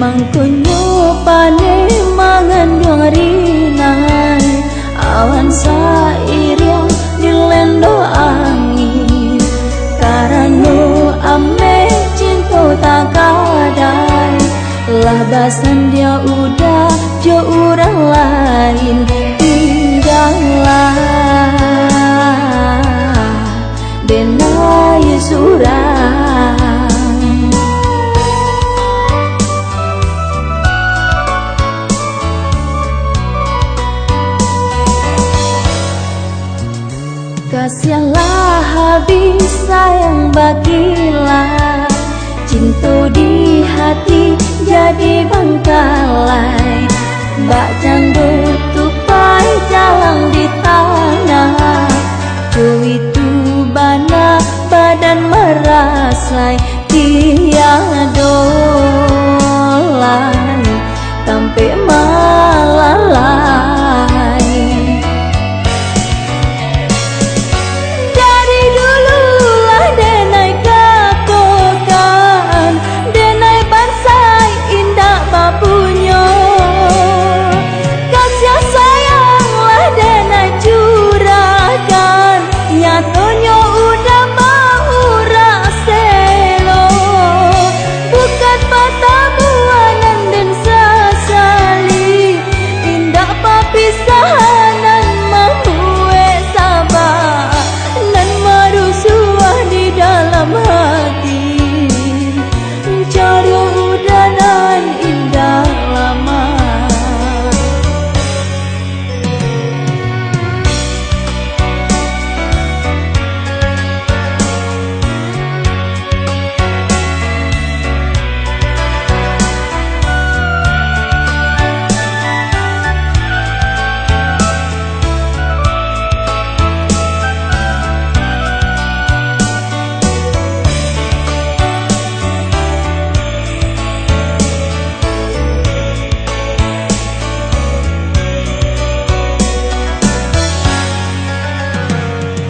mangkunyo pane mangandung ringan awan sairing dilendo angin karano ame cinta tak kadai lah basan dia udah jo orang lain tinggallah denai surang kasihanlah habis sayang bagilah cinta di hati jadi bangkalai mbak candu tupai jalan di tanah itu bana badan merasai tiada lagi sampai malalai. Dari dululah denai kakokan denai bansai indah bapunyo kasih sayanglah denai curagan nyatonyo udah mau raselo bukan patamuanan dan sasali indah papisahanan mamue sabar nan marusuah di dalam hati cari udanan indah lama.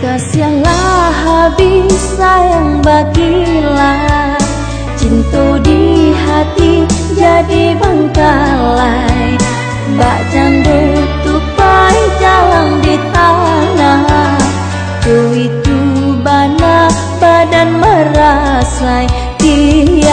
Kasihanlah habis sayang bagilah cinta di hati jadi bangkalai mbak candu tupai jalan di tanah itu bana badan merasai tiada